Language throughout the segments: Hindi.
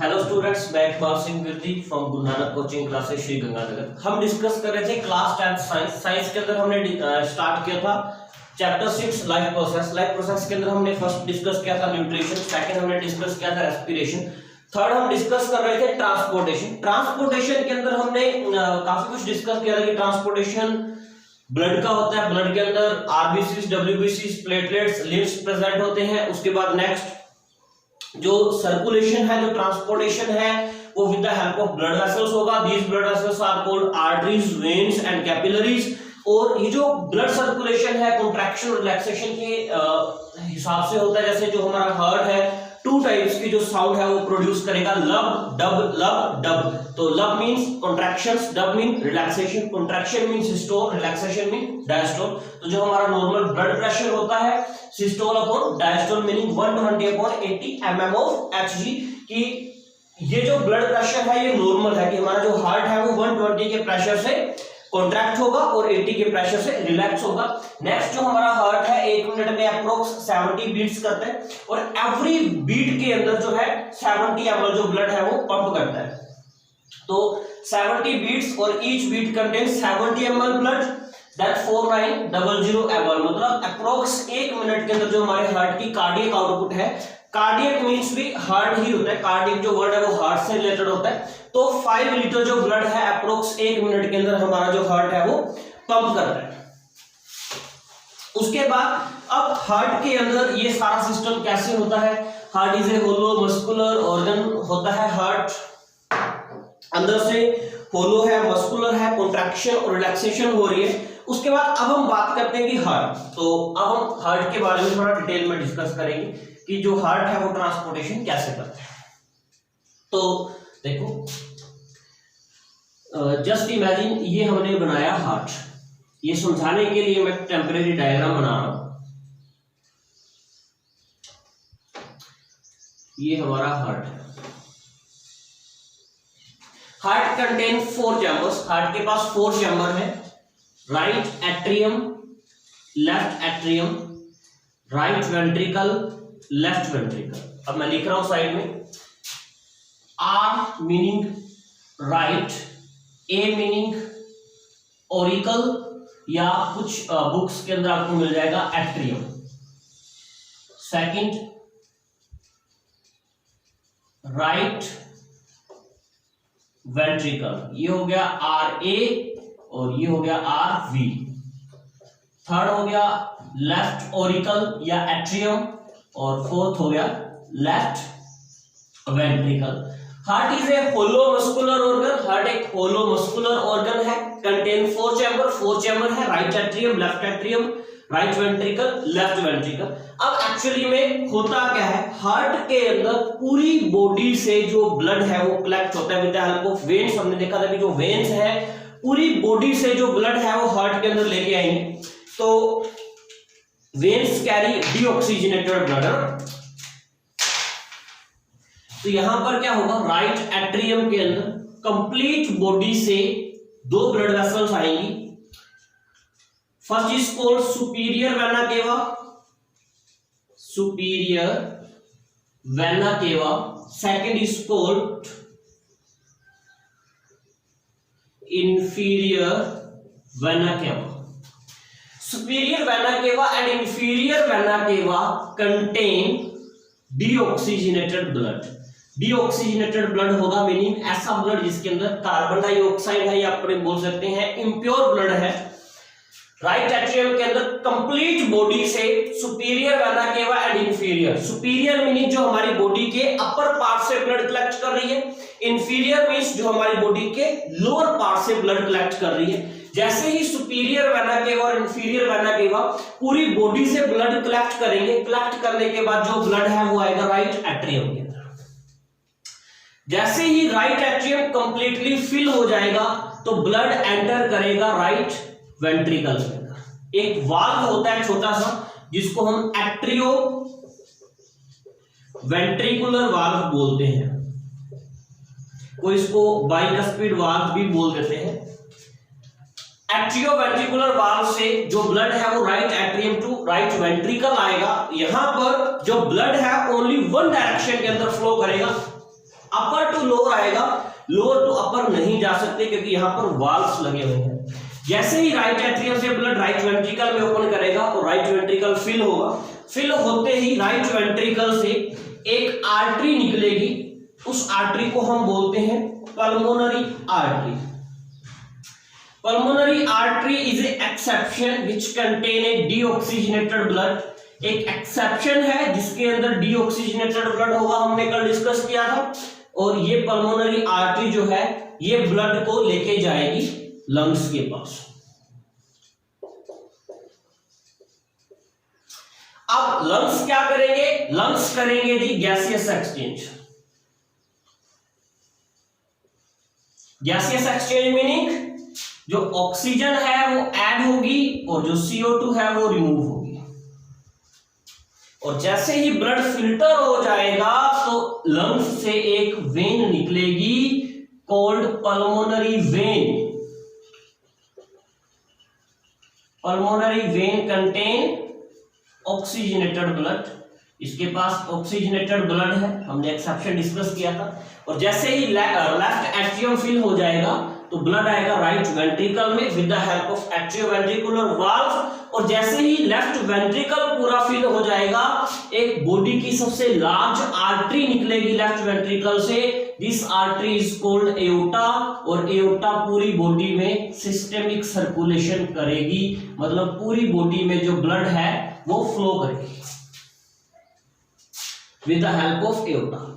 हेलो स्टूडेंट्स, मैं Iqbal Singh Virdi from Guru Nanak coaching classes Shri Ganganagar. हम डिस्कस कर रहे थे क्लास 10 साइंस के अंदर हमने स्टार्ट किया था chapter 6 life process. Life process के अंदर हमने फर्स्ट डिस्कस किया था न्यूट्रिशन, सेकंड हमने डिस्कस किया था रेस्पिरेशन, थर्ड हम डिस्कस कर रहे थे ट्रांसपोर्टेशन। ट्रांसपोर्टेशन के अंदर हमने काफी कुछ डिस्कस किया था कि ट्रांसपोर्टेशन ब्लड का होता है, ब्लड के अंदर आरबीसीज, डब्ल्यूबीसीज, प्लेटलेट्स, लिम्फ्स प्रेजेंट होते हैं। उसके बाद नेक्स्ट जो सर्कुलेशन है, जो ट्रांसपोर्टेशन है, वो with the help of blood vessels होगा। These blood vessels are called arteries, veins and capillaries. और ये जो ब्लड सर्कुलेशन है कॉन्ट्रैक्शन रिलैक्सेशन के हिसाब से होता है। जैसे जो हमारा हार्ट है, टू टाइप्स की जो साउंड है वो प्रोड्यूस करेगा, लब डब, लब डब। तो लब means contractions, dub mean relaxation, contraction mean systole, relaxation mean diastole. तो जो हमारा नॉर्मल ब्लड प्रेशर होता है systole upon diastole meaning 120 upon 80 mm of Hg, कि ये जो ब्लड प्रेशर है ये नॉर्मल है, कि हमारा जो हार्ट है वो 120 के प्रेशर से कॉन्ट्रैक्ट होगा और 80 के प्रेशर से रिलैक्स होगा। नेक्स्ट जो हमारा हार्ट है 1 मिनट में अप्रोक्स 70 बीट्स करता है और एवरी बीट के अंदर जो है 70 ml जो ब्लड है वो पंप करता है। तो 70 बीट्स और each beat contains 70 ml blood, that 4900 ml, मतलब अप्रोक्स 1 मिनट के अंदर जो हमारे हार्ट की कार्डियक आउटपुट है, कार्डियक मींस भी हार्ट ही होता है, कार्डियक जो वर्ड है वो हार्ट से रिलेटेड होता है। तो 5 लीटर जो ब्लड है अप्रोक्स 1 मिनट के अंदर हमारा जो हार्ट है वो पंप करता है। उसके बाद अब हार्ट के अंदर ये सारा सिस्टम कैसे होता है। Heart is a hollow muscular organ होता है। हार्ट अंदर से होलो है, मस्कुलर है, कॉन्ट्रैक्शन और रिलैक्सेशन हो रही है। उसके बाद अब हम बात करते हैं कि हार्ट, तो अब हम हार्ट के बारे में थोड़ा डिटेल में डिस्कस करेंगे कि जो हार्ट है वो ट्रांसपोर्टेशन कैसे करता है। तो देखो, जस्ट इमेजिन ये हमने बनाया हार्ट। ये समझाने के लिए मैं टेम्परेरी डायग्राम बना रहा हूं। ये हमारा हार्ट है। Heart contain 4 chambers. हार्ट के पास 4 चैम्बर है, right atrium, left atrium, right ventricle, left ventricle. अब मैं लिख रहा हूं साइड में, R meaning right, A meaning Oracle, या कुछ बुक्स के अंदर आपको मिल जाएगा एट्रियम। सेकंड राइट वेंट्रिकल, ये हो गया RA और ये हो गया RV। थर्ड हो गया लेफ्ट ओरिकल या एट्रियम और फोर्थ हो गया left ventricle. Heart is a hollow muscular organ. Heart एक होलो मस्कुलर ऑर्गन है, कंटेन 4 चैम्बर। 4 चैम्बर है, right atrium, left atrium, right ventricle, left ventricle. अब एक्चुअली में होता क्या है, हार्ट के अंदर पूरी बॉडी से जो ब्लड है वो कलेक्ट होता है with the help of veins. हमने देखा था कि जो वेन्स है पूरी बॉडी से जो ब्लड है वो हार्ट के अंदर लेके आएंगे। तो वेन्स कैरी डीऑक्सीजनेटेड ब्लड। तो यहां पर क्या होगा, राइट एट्रियम के अंदर कंप्लीट बॉडी से 2 ब्लड वेसल्स आएंगी। First is called superior vena cava, superior vena cava. Second is called inferior vena cava. Superior vena cava and inferior vena cava contain deoxygenated blood. Deoxygenated blood होगा मीनिंग ऐसा ब्लड जिसके अंदर कार्बन डाइऑक्साइड है, या अपने बोल सकते हैं इम्प्योर ब्लड है। राइट एट्रियम के अंदर कंप्लीट बॉडी से superior vena cava and inferior. Superior meaning जो हमारी बॉडी के अपर पार्ट से ब्लड कलेक्ट कर रही है, इंफीरियर मीन्स जो हमारी बॉडी के लोअर पार्ट से ब्लड कलेक्ट कर रही है। जैसे ही सुपीरियर वेना केवा और इंफीरियर वेना केवा पूरी बॉडी से ब्लड कलेक्ट करेंगे, कलेक्ट करने के बाद जो ब्लड है वो आएगा राइट एट्रियम के अंदर। जैसे ही राइट एट्रियम कंप्लीटली फिल हो जाएगा तो ब्लड एंटर करेगा राइट वेंट्रिकल के अंदर। एक वाल्व होता है छोटा सा जिसको हम एट्रियो वेंट्रिकुलर वाल्व बोलते हैं, कोई इसको बाइकस्पिड वाल्व भी बोल देते हैं। एट्रियोवेंट्रिकुलर वाल्व से जो ब्लड है वो right atrium to right ventricle आएगा। यहां पर जो ब्लड है ओनली वन डायरेक्शन के अंदर फ्लो करेगा, अपर टू लोअर आएगा, लोअर टू अपर नहीं जा सकते क्योंकि यहाँ पर वाल्व्स लगे हुए हैं। जैसे ही राइट एट्रियम से ब्लड राइट वेंट्रिकल में ओपन करेगा और राइट वेंट्रिकल फिल होगा, फिल होते ही राइट वेंट्रिकल से एक आर्टरी निकलेगी, उस आर्टरी को हम बोलते हैं pulmonary artery. Pulmonary artery is a exception which contain a deoxygenated blood. एक एक्सेप्शन है जिसके अंदर डीऑक्सीजनेटेड ब्लड होगा, हमने कल डिस्कस किया था। और ये पल्मोनरी आर्टरी जो है ये ब्लड को लेके जाएगी लंग्स के पास। अब लंग्स क्या करेंगे? लंग्स करेंगे जी gaseous exchange. Gaseous exchange meaning जो ऑक्सीजन है वो ऐड होगी और जो CO2 है वो रिमूव होगी। और जैसे ही ब्लड फिल्टर हो जाएगा तो लंग्स से एक वेन निकलेगी called pulmonary vein. Pulmonary vein contain oxygenated blood. इसके पास ऑक्सीजनेटेड ब्लड है, हमने एक्सेप्शन डिस्कस किया था। और जैसे ही लेफ्ट एट्रियम फिल हो जाएगा तो ब्लड आएगा राइट वेंट्रिकल में with the help of atrioventricular valve. और जैसे ही लेफ्ट वेंट्रिकल पूरा फिल हो जाएगा एक बॉडी की सबसे लार्ज आर्टरी निकलेगी लेफ्ट वेंट्रिकल से। This artery is called aorta. और एओर्टा पूरी बॉडी में सिस्टेमिक सर्कुलेशन करेगी, मतलब पूरी बॉडी में जो ब्लड है वो फ्लो करेगी with the help of aorta.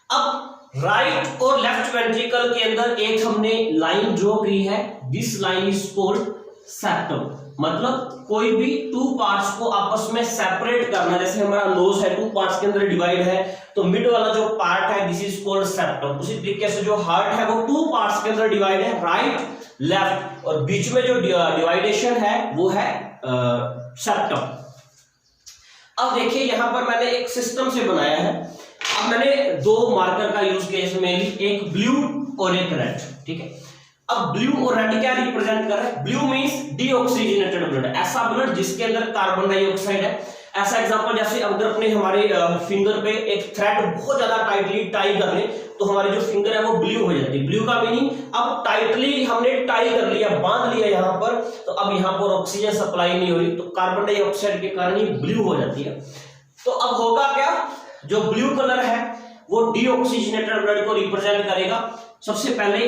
अब राइट और लेफ्ट वेंट्रिकल के अंदर एक हमने लाइन ड्रॉ की है, this line is called septum. मतलब कोई भी टू पार्ट्स को आपस में सेपरेट करना, जैसे हमारा नोज है टू पार्ट्स के अंदर डिवाइड है तो मिड वाला जो पार्ट है दिस इज कॉल्ड सेप्टम। उसी तरीके से जो हार्ट है वो टू पार्ट्स के अंदर डिवाइड है, राइट लेफ्ट, और बीच में जो डिवाइडेशन है वो है सेप्टम। अब देखिए यहां पर मैंने एक सिस्टम से बनाया है। अब मैंने दो मार्कर का यूज किया इसमें, एक ब्लू और एक रेड, ठीक है। अब ब्लू और रेड क्या रिप्रेजेंट कर रहा है? ब्लू मींस डीऑक्सीजनेटेड ब्लड, ऐसा ब्लड जिसके अंदर कार्बन डाइऑक्साइड है। ऐसा एग्जांपल जैसे अगर अपने हमारे फिंगर पे एक थ्रेड बहुत ज्यादा टाइटली टाई कर ले तो हमारी जो फिंगर है वो ब्लू हो जाती है। ब्लू का मीनिंग अब टाइटली हमने टाई कर लिया, बांध लिया यहाँ पर, तो अब यहाँ पर ऑक्सीजन सप्लाई नहीं हो रही तो कार्बन डाइऑक्साइड के कारण ही ब्लू हो जाती है। तो अब होगा क्या? जो ब्लू कलर है वो डीऑक्सीजनेटेड ब्लड को रिप्रेजेंट करेगा। सबसे पहले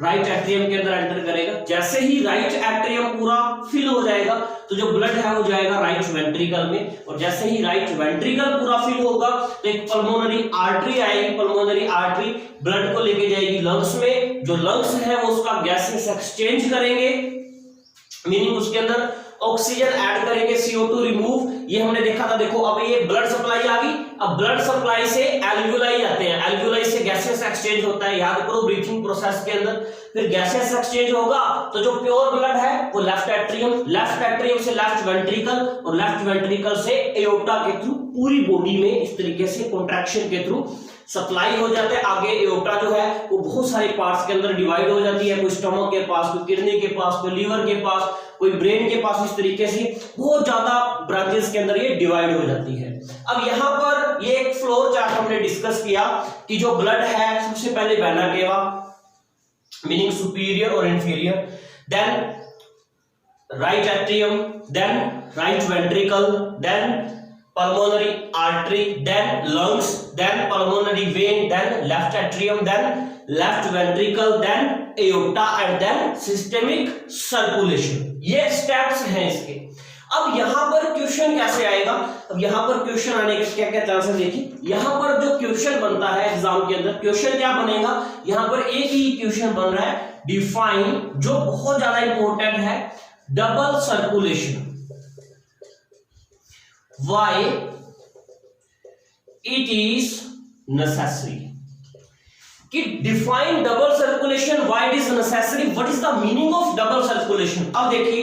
राइट एट्रियम के अंदर एंटर करेगा। जैसे ही राइट एट्रियम पूरा फिल हो जाएगा तो जो ब्लड है वो जाएगा राइट वेंट्रिकल में। और जैसे ही राइट वेंट्रिकल पूरा फिल होगा तो एक पल्मोनरी आर्टरी आएगी। पल्मोनरी आर्टरी ब्लड को लेके जाएगी लंग्स में। जो लंग्स है वो उसका गैसेस एक्सचेंज करेंगे, मीनिंग उसके अंदर ऑक्सीजन ऐड करेंगे, CO2 रिमूव। ये हमने देखा था, देखो अब ये ब्लड सप्लाई आ गई। अब ब्लड सप्लाई से एल्वियोलाई आते हैं, एल्वियोलाई से गैसेस एक्सचेंज होता है, याद करो ब्रीथिंग प्रोसेस के अंदर। फिर गैसेस एक्सचेंज होगा तो जो प्योर ब्लड है वो लेफ्ट एट्रियम, लेफ्ट एट्रियम से लेफ्ट वेंट्रिकल और लेफ्ट वेंट्रिकल से एओर्टा के थ्रू पूरी बॉडी में इस तरीके से कॉन्ट्रैक्शन के थ्रू सप्लाई हो जाता है। आगे एओर्टा जो है वो बहुत सारे पार्ट्स के अंदर डिवाइड हो जाती है, कोई स्टमक के पास, कोई किडनी के पास, कोई लीवर के पास, कोई ब्रेन के पास। इस तरीके से बहुत ज्यादा ब्रांचेस के अंदर ये डिवाइड हो जाती है। अब यहाँ पर ये एक फ्लोर चार्ट हमने डिस्कस किया कि जो ब्लड है सबसे पहले वेना केवा मीनिंग सुपीरियर और inferior, then right atrium, then right ventricle, then pulmonary artery, then lungs, then pulmonary vein, then left atrium, then left ventricle, then aorta and then systemic circulation। ये स्टेप्स हैं इसके। अब यहां पर क्वेश्चन कैसे आएगा? अब यहां पर क्वेश्चन आने के क्या क्या चांसेस देखिए। यहां पर जो क्वेश्चन बनता है एग्जाम के अंदर, क्वेश्चन क्या बनेगा? यहां पर एक ही क्वेश्चन बन रहा है, डिफाइन, जो बहुत ज्यादा इंपॉर्टेंट है, double circulation. Why it is necessary? कि define double circulation, why it is necessary, what is the meaning of double circulation? अब देखिए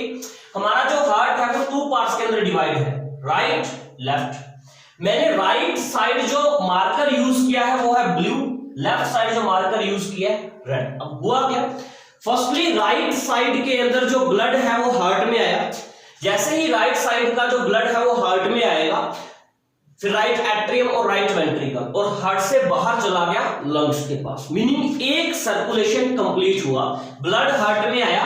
हमारा जो हार्ट है वो टू पार्ट्स के अंदर डिवाइड है, राइट लेफ्ट। मैंने राइट साइड जो मार्कर यूज किया है वो है ब्लू, लेफ्ट साइड जो मार्कर यूज किया है रेड। अब हुआ क्या? फर्स्टली राइट साइड के अंदर जो ब्लड है वो हार्ट में आया। जैसे ही राइट साइड का जो ब्लड है वो हार्ट में आएगा, फिर राइट एट्रियम और राइट वेंट्रिकल, और हार्ट से बाहर चला गया लंग्स के पास, मीनिंग एक सर्कुलेशन कंप्लीट हुआ, ब्लड हार्ट में आया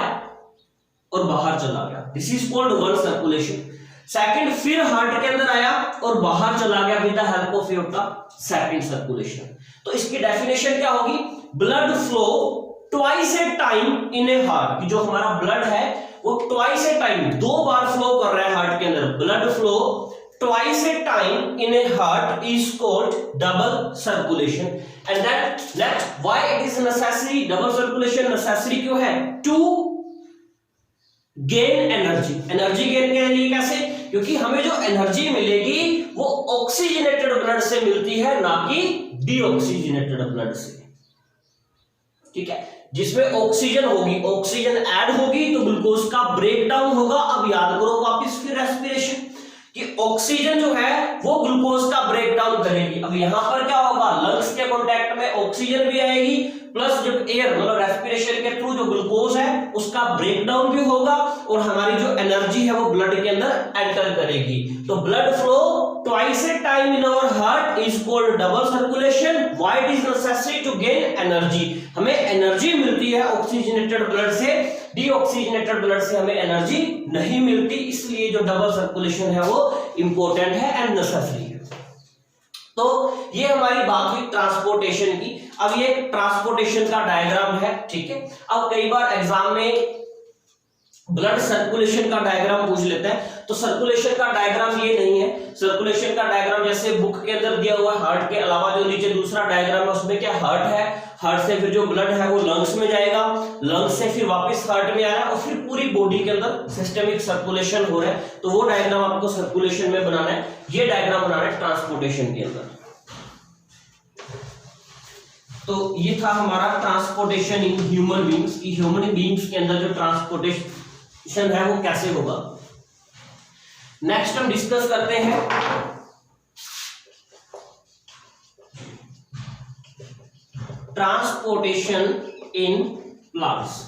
और बाहर चला गया, this is called one circulation. Second, फिर हार्ट के अंदर आया और बाहर चला गया with the help of your second circulation. तो इसकी डेफिनेशन क्या होगी, blood flow twice a time in a heart, जो हमारा ब्लड है वो ट्वाइस ए टाइम, 2 बार फ्लो कर रहा है हार्ट के अंदर, blood flow twice a time in a heart is called double circulation. And that next why it is necessary, double circulation necessary क्यों है, to gain energy, energy gain के लिए कैसे, क्योंकि हमें जो एनर्जी मिलेगी वो ऑक्सीजनेटेड ब्लड से मिलती है, ना कि डीऑक्सीजनेटेड ब्लड से, ठीक है, जिसमें ऑक्सीजन होगी, ऑक्सीजन ऐड होगी तो ग्लूकोज का ब्रेकडाउन होगा। अब याद करो वापस फिर रेस्पिरेशन कि ऑक्सीजन जो है वो ग्लूकोज का ब्रेकडाउन करेगी। अब यहां पर क्या होगा, लंग्स के कांटेक्ट में ऑक्सीजन भी आएगी, प्लस जब एयर मतलब रेस्पिरेशन के थ्रू जो ग्लूकोज है उसका ब्रेकडाउन भी होगा, और हमारी जो एनर्जी है वो ब्लड के अंदर एंटर करेगी। तो blood flow twice a time in our heart is called double circulation. Why it is necessary, to gain energy, हमें एनर्जी मिलती है ऑक्सीजनेटेड ब्लड से, डीऑक्सीजनेटेड ब्लड से हमें एनर्जी नहीं मिलती, इसलिए जो डबल सर्कुलेशन है वो इंपॉर्टेंट है एंड नेसेसरी है। तो ये हमारी बात हुई ट्रांसपोर्टेशन की। अब ये ट्रांसपोर्टेशन का डायग्राम है, ठीक है। अब कई बार एग्जाम में ब्लड सर्कुलेशन का डायग्राम पूछ लेते हैं, तो सर्कुलेशन का डायग्राम ये नहीं है। सर्कुलेशन का डायग्राम जैसे बुक के अंदर दिया हुआ है, हार्ट के अलावा जो नीचे दूसरा डायग्राम है उसमें क्या हार्ट है, हार्ट से फिर जो ब्लड है वो लंग्स में जाएगा, लंग्स से फिर वापस हार्ट में आ रहा है, और फिर पूरी बॉडी के अंदर सिस्टेमिक सर्कुलेशन हो रहा है। तो वो डायग्राम आपको सर्कुलेशन में बनाना है, ये डायग्राम बनाना है ट्रांसपोर्टेशन के अंदर। तो ये था हमारा ट्रांसपोर्टेशन इन ह्यूमन बींग्स, की ह्यूमन बींग्स के अंदर जो ट्रांसपोर्टेशन है वो कैसे होगा। नेक्स्ट हम डिस्कस करते हैं ट्रांसपोर्टेशन इन प्लांट्स,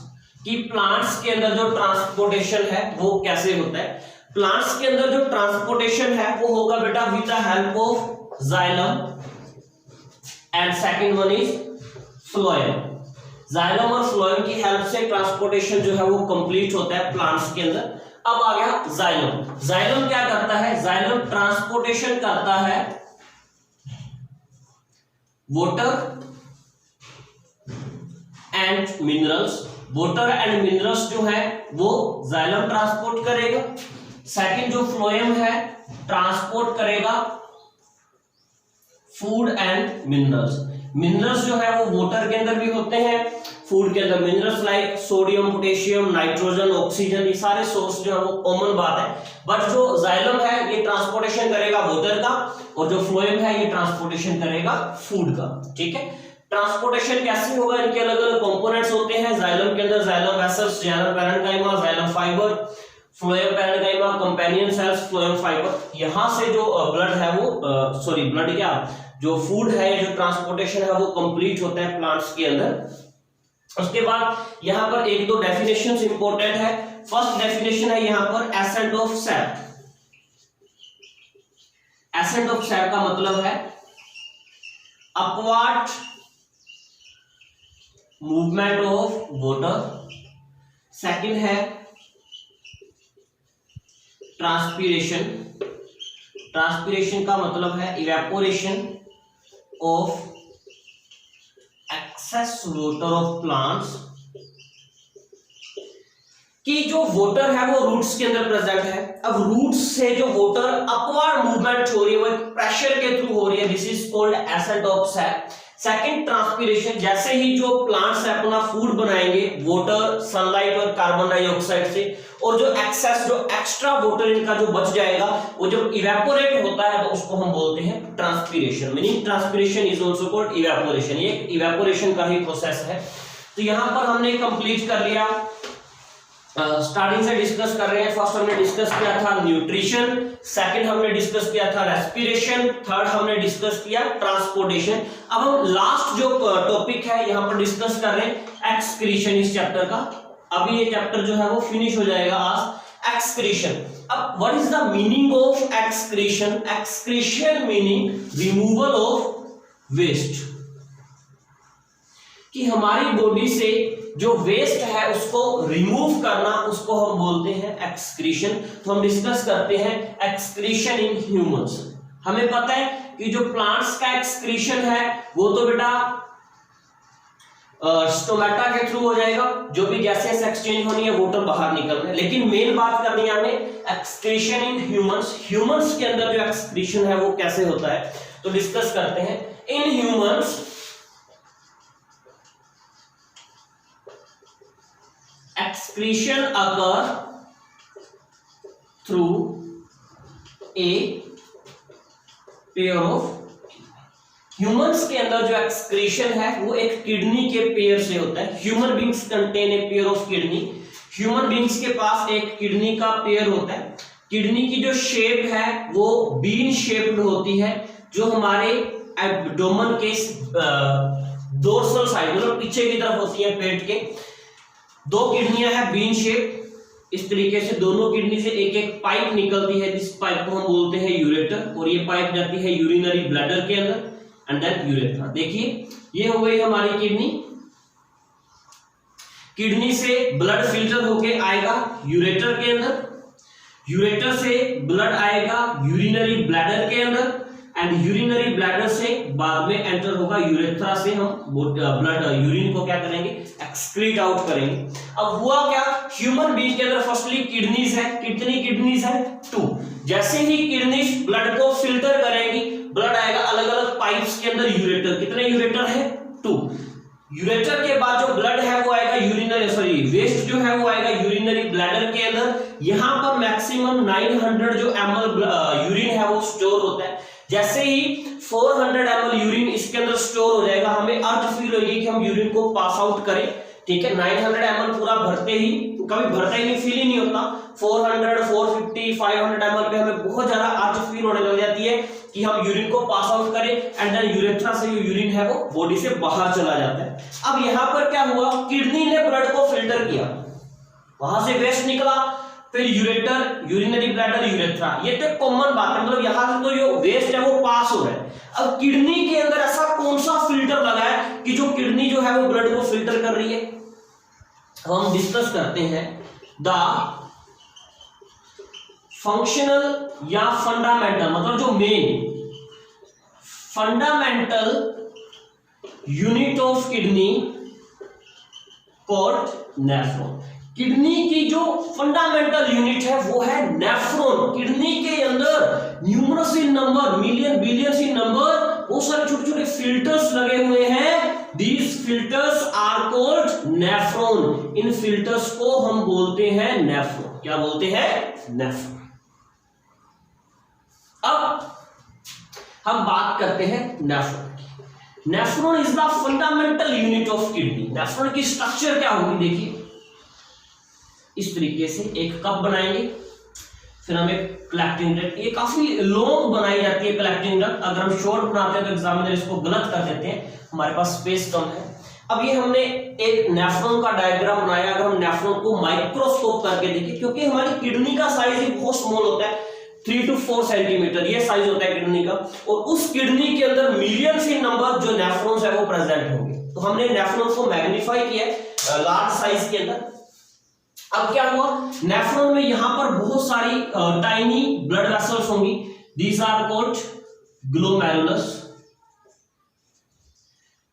कि प्लांट्स के अंदर जो ट्रांसपोर्टेशन है वो कैसे होता है। प्लांट्स के अंदर जो ट्रांसपोर्टेशन है वो होगा बेटा with the help of xylem, and second one is phloem. Xylem और फ्लोएम की हेल्प से ट्रांसपोर्टेशन जो है वो कंप्लीट होता है प्लांट्स के अंदर। अब आ गया जाइलम। जाइलम क्या करता है, जाइलम ट्रांसपोर्टेशन करता है water and minerals. Water and minerals जो है वो जाइलम ट्रांसपोर्ट करेगा। सेकंड जो फ्लोएम है ट्रांसपोर्ट करेगा फूड एंड मिनरल्स। मिनरल्स जो है वो वाटर के अंदर भी होते हैं, फूड के अंदर minerals like sodium, potassium, nitrogen, oxygen, ये सारे सोर्स जो है वो कॉमन बात है। बट जो जाइलम है ये ट्रांसपोर्टेशन करेगा वाटर का, और जो फ्लोएम है ये ट्रांसपोर्टेशन करेगा फूड का, ठीक है। ट्रांसपोर्टेशन कैसे होगा, इनके अलग अलग कंपोनेंट्स होते हैं। जाइलम के अंदर xylem vessels, xylem parenchyma, xylem fibre, phloem parenchyma, companion cells, phloem fibre. यहां से जो ब्लड है वो ब्लड क्या जो फूड है, जो ट्रांसपोर्टेशन है वो कंप्लीट होता है प्लांट्स के अंदर। उसके बाद यहां पर एक दो डेफिनेशंस इंपॉर्टेंट है। फर्स्ट डेफिनेशन है यहां पर ascent of SAP. Ascent of SAP का मतलब है upward movement of water. Second है ट्रांसपीरेशन। ट्रांसपीरेशन का मतलब है evaporation of excess water of plants, कि जो वाटर है वो रूट्स के अंदर प्रेजेंट है। अब रूट्स से जो वाटर अपवर्ड मूवमेंट हो रही है वो एक प्रेशर के थ्रू हो रही है, this is called ascent of SAP. Second transpiration, जैसे ही जो प्लांट्स अपना फूड बनाएंगे वाटर, सनलाइट और कार्बन डाइऑक्साइड से, और जो एक्सेस जो एक्स्ट्रा वाटर इनका जो बच जाएगा वो जब इवेपोरेट होता है तो उसको हम बोलते हैं transpiration. Meaning transpiration is also called evaporation, ये इवेपोरेशन का ही प्रोसेस है। तो यहां पर हमने कंप्लीट कर लिया, स्टार्टिंग से डिस्कस कर रहे हैं। फर्स्ट हमने डिस्कस किया था न्यूट्रिशन, सेकंड हमने डिस्कस किया था रेस्पिरेशन, थर्ड हमने डिस्कस किया ट्रांसपोर्टेशन। अब हम लास्ट जो टॉपिक है यहां पर डिस्कस कर रहे हैं एक्सक्रीशन इस चैप्टर का। अभी ये चैप्टर जो है वो फिनिश हो जाएगा आज। एक्सक्रीशन, अब what is the meaning of excretion? Excretion meaning removal of waste, कि हमारी बॉडी से जो वेस्ट है उसको रिमूव करना, उसको हम बोलते हैं एक्सक्रीशन। तो हम डिस्कस करते हैं एक्सक्रीशन इन ह्यूमंस। हमें पता है कि जो प्लांट्स का एक्सक्रीशन है वो तो बेटा स्टोमेटा के थ्रू हो जाएगा, जो भी गैसेस एक्सचेंज होनी है वाटर बाहर निकलना है। लेकिन मेन बात करनी है हमें एक्सक्रीशन इन ह्यूमंस। ह्यूमंस के अंदर जो एक्सक्रीशन है वो कैसे होता है, तो डिस्कस करते हैं। In humans excretion occur through a pair of, humans के अंदर जो एक्सक्रीशन है वो एक किडनी के पेयर से होता है। Human beings contain a pair of kidney. Human beings के पास एक किडनी का पेयर होता है। किडनी की जो शेप है वो बीन शेप्ड होती है, जो हमारे एब्डोमेन के डोर्सल साइड मतलब पीछे की तरफ होती है पेट के। दो किडनियां हैं बीन शेप, इस तरीके से दोनों किडनी से एक एक पाइप निकलती है, जिस पाइप को हम बोलते हैं यूरेटर, और ये पाइप जाती है यूरिनरी ब्लैडर के अंदर एंड देन यूरेथ्रा। देखिए ये हो गई हमारी किडनी। किडनी से ब्लड फिल्टर होके आएगा यूरेटर के अंदर, यूरेटर से ब्लड आएगा यूरिनरी ब्लैडर के अंदर एंड यूरिनरी ब्लैडर से बाद में एंटर होगा यूरेथ्रा से। हम ब्लड यूरिन को क्या करेंगे, एक्सक्रीट आउट करेंगे। अब हुआ क्या, ह्यूमन बीइंग के अंदर फर्स्टली किडनीज है। कितनी किडनीज है? 2। जैसे ही किडनीज ब्लड को फिल्टर करेंगी, ब्लड आएगा अलग अलग पाइप्स के अंदर यूरेटर। कितने यूरेटर है? 2। यूरेटर के बाद जो ब्लड है वो आएगा वेस्ट जो है वो आएगा यूरिनरी ब्लैडर के अंदर। यहां पर मैक्सिमम 900 जो ml यूरिन है वो स्टोर होता है। जैसे ही 400 ml यूरिन इसके अंदर स्टोर हो जाएगा, हमें अर्थ फील होगी कि हम यूरिन को पास आउट करें। ठीक है, 900 ml पूरा भरते ही, कभी भरता ही नहीं, फील ही नहीं होता। 400, 450, 500 ml पे हमें बहुत ज्यादा अर्थ फील होने लग जाती है कि हम यूरिन को पास आउट करें एंड देन यूरेथ्रा से जो यूरिन है वो बॉडी से बाहर चला जाता है। अब यहाँ पर क्या हुआ, किडनी ने ब्लड को फिल्टर किया, वहां से वेस्ट निकला, फिर यूरेटर, यूरिनरी ब्लैडर, यूरेथ्रा। ये तो कॉमन बात है, मतलब यहां से तो जो वेस्ट है वो पास हो रहा है। अब किडनी के अंदर ऐसा कौन सा फिल्टर लगा है कि जो किडनी जो है वो ब्लड को फिल्टर कर रही है? हम डिस्कस करते हैं द फंक्शनल या फंडामेंटल, मतलब जो main fundamental unit of kidney called nephron. Kidney की जो फंडामेंटल यूनिट है वो है नेफ्रॉन। किडनी के अंदर numerous in number, million billions in number बहुत सारे छोटे छोटे फिल्टर्स लगे हुए हैं। These filters are called nephron. इन फिल्टर्स को हम बोलते हैं नेफ्रॉन। क्या बोलते हैं? नेफ्रॉन। अब हम बात करते हैं नेफ्रॉन की। Nephron is the fundamental unit of kidney. Nephron की स्ट्रक्चर क्या होगी, देखिए इस तरीके से एक कप बनाएंगे, फिर हम एक कलेक्टिंग डक्ट, ये काफी लॉन्ग बनाई जाती है कलेक्टिंग डक्ट। अगर हम शॉर्ट बनाते हैं तो एग्जामिनर इसको गलत कर देते हैं, हमारे पास स्पेस कम है। अब ये हमने एक नेफ्रॉन का डायग्राम बनाया। अगर हम नेफ्रॉन को माइक्रोस्कोप करके देखें, क्योंकि हमारी किडनी का साइज ही बहुत स्मॉल होता है, 3 to 4 सेंटीमीटर ये साइज होता है किडनी का, और उस किडनी के अंदर मिलियन से नंबर जो नेफ्रॉन्स है वो प्रेजेंट होंगे। तो हमने नेफ्रॉन को मैग्नीफाई किया लार्ज साइज के अंदर। अब क्या हुआ, नेफ्रॉन में यहां पर बहुत सारी टाइनी ब्लड वेसल्स होंगी। दीज आर कॉल्ड ग्लोमेरुलस,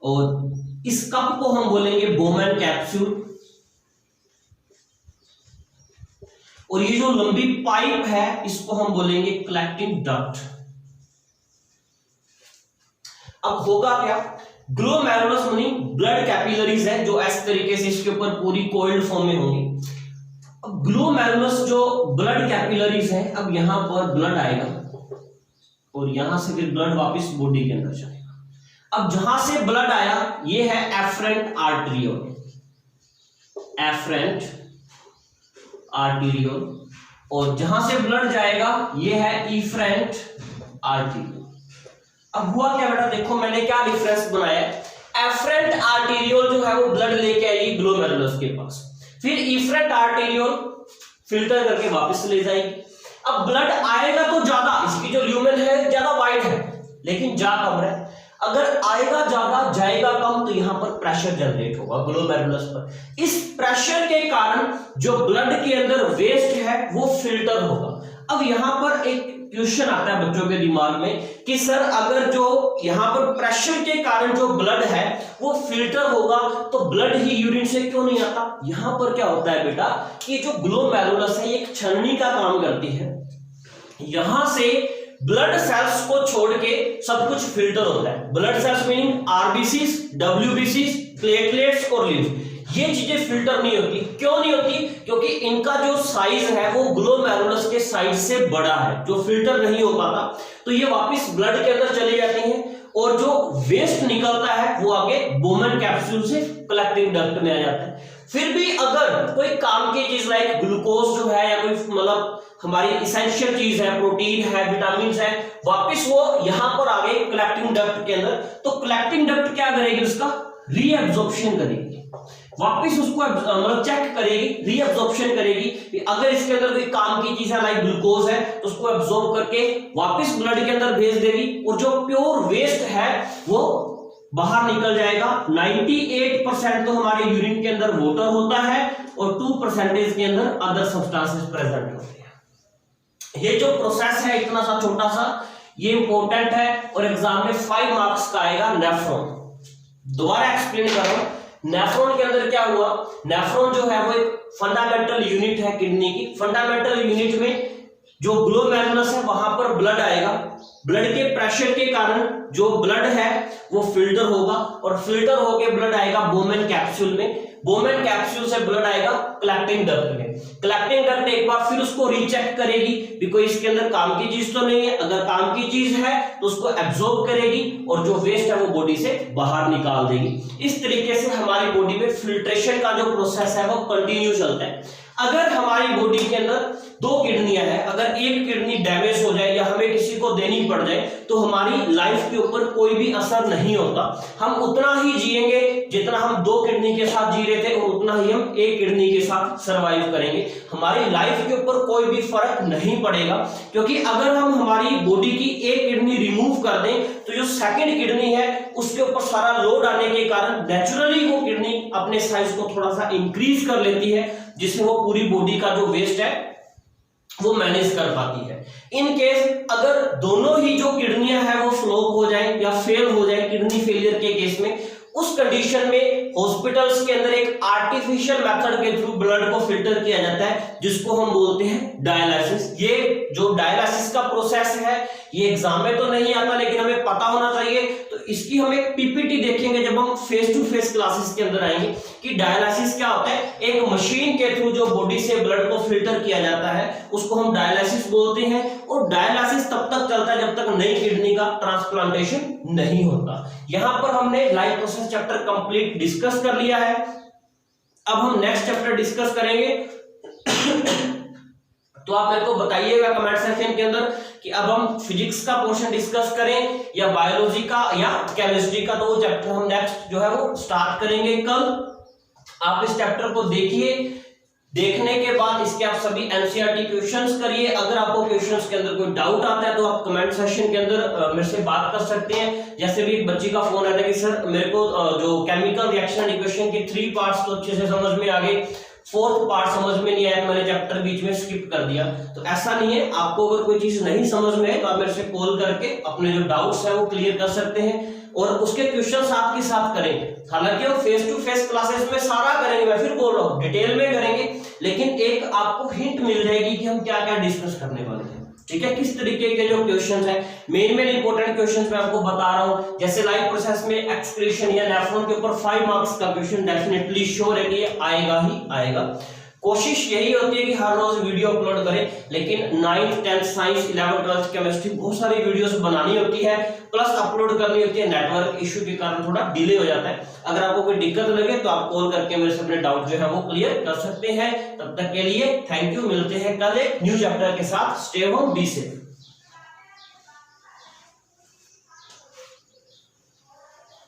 और इस कप को हम बोलेंगे बोमेन कैप्सूल। और ये जो लंबी पाइप है इसको हम बोलेंगे कलेक्टिंग डक्ट। अब होगा क्या, ग्लोमेरुलस मनी ब्लड कैपिलरीज है जो इस तरीके से इसके ऊपर पूरी कोइल्ड फॉर्म में होंगी। अब ग्लोमेरुलस जो ब्लड कैपिलरीज है, अब यहां पर ब्लड आएगा और यहां से फिर ब्लड वापस बॉडी के अंदर जाएगा। अब जहां से ब्लड आया ये है एफरेंट आर्टरियोल, एफरेंट आर्टरियोल, और जहां से ब्लड जाएगा ये है इफरेंट आर्टरियोल। अब हुआ क्या बेटा, देखो मैंने क्या डिफरेंस बनाया। एफरेंट आर्टरियोल जो है वो ब्लड लेके आएगी ग्लोमेरुलस के पास, फिर इफरेंट आर्टरियोल फिल्टर करके वापस ले जाएगी। अब ब्लड आएगा तो ज्यादा, इसकी जो ल्यूमेन है ज्यादा वाइड है लेकिन जा कम रहा है। अगर आएगा ज्यादा जाएगा कम तो यहां पर प्रेशर जनरेट होगा ग्लोमेरुलस पर। इस प्रेशर के कारण जो ब्लड के अंदर वेस्ट है वो फिल्टर होगा। अब यहां पर एक क्वेश्चन आता है बच्चों के दिमाग में कि सर अगर जो यहां पर प्रेशर के कारण जो ब्लड है वो फिल्टर होगा तो ब्लड ही यूरिन से क्यों नहीं आता? यहां पर क्या होता है बेटा कि जो ग्लोमेरुलस है ये एक छलनी का काम करती है। यहां से ब्लड सेल्स को छोड़ के सब कुछ फिल्टर होता है। ब्लड सेल्स मीनिंग आरबीसीज, डब्ल्यूबीसीज, प्लेटलेट्स और लिम्फ, ये चीजें फिल्टर नहीं होती। क्यों नहीं होती? क्योंकि इनका जो साइज है वो ग्लोमेरुलस के साइज से बड़ा है, जो फिल्टर नहीं हो पाता। तो ये वापस ब्लड के अंदर चली जाती हैं और जो वेस्ट निकलता है वो आगे बोमेन कैप्सूल से कलेक्टिंग डक्ट में आ जाता है। फिर भी अगर कोई काम की चीज लाइक ग्लूकोज जो है या कोई मतलब हमारी इसेंशियल चीज है, प्रोटीन है, विटामिन है, वापस वो यहां पर आ गए कलेक्टिंग डक्ट के अंदर, तो कलेक्टिंग डक्ट क्या करेगी? उसका रीअब्जॉर्प्शन करेगी, वापस उसको मतलब चेक करेगी, रीअब्जॉर्प्शन करेगी। अगर इसके अंदर कोई काम की चीज है लाइक ग्लूकोज है तो उसको एब्जॉर्ब करके वापस ब्लड के अंदर भेज देगी और जो प्योर वेस्ट है वो बाहर निकल जाएगा। 98% तो हमारे यूरिन के अंदर वाटर होता है और 2% के अंदर अदर सब्सटेंसेस प्रेजेंट होते हैं। ये जो प्रोसेस है इतना सा छोटा सा, ये इंपॉर्टेंट है और एग्जाम में 5 मार्क्स का आएगा। नेफ्रॉन दोबारा एक्सप्लेन कर रहा हूं। नेफ्रॉन के अंदर क्या हुआ? नेफ्रॉन जो है वो एक फंडामेंटल यूनिट है किडनी की। फंडामेंटल यूनिट में जो ग्लोमेरुलस है वहां पर ब्लड आएगा। ब्लड के प्रेशर के कारण जो ब्लड है वो फिल्टर होगा और फिल्टर होके ब्लड आएगा बोमेन कैप्सूल में। बोमेन कैप्सूल से ब्लड आएगा कलेक्टिंग डक्ट में। कलेक्टिंग डक्ट एक बार फिर उसको रीचेक करेगी कि कोई इसके अंदर काम की चीज तो नहीं है। अगर काम की चीज है तो उसको एब्जॉर्ब करेगी और जो वेस्ट है वो बॉडी से बाहर निकाल देगी। इस तरीके से हमारी बॉडी में फिल्ट्रेशन का जो प्रोसेस है वो कंटिन्यू चलता है। अगर हमारी बॉडी के अंदर 2 किडनियां हैं, अगर एक किडनी डैमेज हो जाए या हमें किसी को देनी पड़ जाए तो हमारी लाइफ के ऊपर कोई भी असर नहीं होता। हम उतना ही जिएंगे जितना हम 2 किडनी के साथ जी रहे थे और उतना ही हम 1 किडनी के साथ सरवाइव करेंगे। हमारी लाइफ के ऊपर कोई भी फर्क नहीं पड़ेगा, क्योंकि अगर हम हमारी बॉडी की 1 किडनी रिमूव कर दें तो जो सेकंड किडनी है उसके ऊपर सारा लोड आने के कारण नेचुरली वो किडनी अपने साइज को थोड़ा सा इंक्रीज कर लेती है, जिससे वो पूरी बॉडी का जो वेस्ट है वो मैनेज कर पाती है। इन केस अगर दोनों ही जो किडनियां हैं वो फ्लॉप हो जाए या फेल हो जाए किडनी फेलियर के केस में, उस कंडीशन में हॉस्पिटल्स के अंदर एक आर्टिफिशियल मेथड के थ्रू ब्लड को फिल्टर किया जाता है जिसको हम बोलते हैं डायलिसिस। ये जो डायलिसिस का प्रोसेस है ये एग्जाम में तो नहीं आता लेकिन हमें पता होना चाहिए। तो इसकी हम एक पीपीटी देखेंगे जब हम फेस टू फेस क्लासेस के अंदर आएंगे कि डायलिसिस क्या होता है। एक मशीन के थ्रू जो बॉडी से ब्लड को फिल्टर किया जाता है उसको हम डायलिसिस बोलते हैं और डायलिसिस तब तक चलता है जब तक नई किडनी का ट्रांसप्लांटेशन नहीं होता। यहां पर हमने life process chapter complete discuss कर लिया है। अब हम नेक्स्ट चैप्टर डिस्कस करेंगे। तो आप मेरे को बताइएगा कमेंट सेक्शन के अंदर कि अब हम फिजिक्स का पोर्शन डिस्कस करें या बायोलॉजी का या केमिस्ट्री का। तो वो चैप्टर हम नेक्स्ट जो है वो स्टार्ट करेंगे कल। आप इस चैप्टर को देखिए, देखने के बाद इसके आप सभी एनसीईआरटी क्वेश्चंस करिए। अगर आपको क्वेश्चंस के अंदर कोई डाउट आता है तो आप कमेंट सेक्शन के अंदर मेरे से बात कर सकते हैं। जैसे भी एक बच्ची का फोन आया था कि सर मेरे को जो केमिकल रिएक्शन इक्वेशन के 3 पार्ट्स तो अच्छे से समझ में आ गए, 4th पार्ट समझ में नहीं आया तो मैंने चैप्टर बीच में स्किप कर दिया। तो ऐसा नहीं है, आपको अगर कोई चीज नहीं समझ में है तो आप मेरे से कॉल करके अपने जो डाउट्स है वो क्लियर कर सकते हैं और उसके क्वेश्चन साथ के साथ करेंगे। हालांकि हम फेस टू फेस क्लासेस में सारा करेंगे, मैं फिर बोल रहा हूँ डिटेल में करेंगे, लेकिन एक आपको हिंट मिल जाएगी कि हम क्या क्या डिस्कस करने वाले हैं। ठीक है, किस तरीके के जो क्वेश्चंस हैं, मेन इंपॉर्टेंट क्वेश्चंस मैं आपको बता रहा हूं। जैसे लाइफ प्रोसेस में एक्सक्रीशन या नेफ्रॉन के ऊपर 5 मार्क्स का क्वेश्चन डेफिनेटली श्योर है कि ये आएगा ही आएगा। कोशिश यही होती है कि हर रोज वीडियो अपलोड करें, लेकिन 9th 10th science 11th 12th chemistry बहुत सारी वीडियोस बनानी होती है प्लस अपलोड करनी होती है। नेटवर्क इश्यू के कारण थोड़ा डिले हो जाता है। अगर आपको कोई दिक्कत लगे तो आप कॉल करके मेरे से अपने डाउट जो है वो क्लियर कर सकते हैं। तब तक के लिए थैंक यू। मिलते हैं कल एक न्यू चैप्टर के साथ। Stay home, be safe.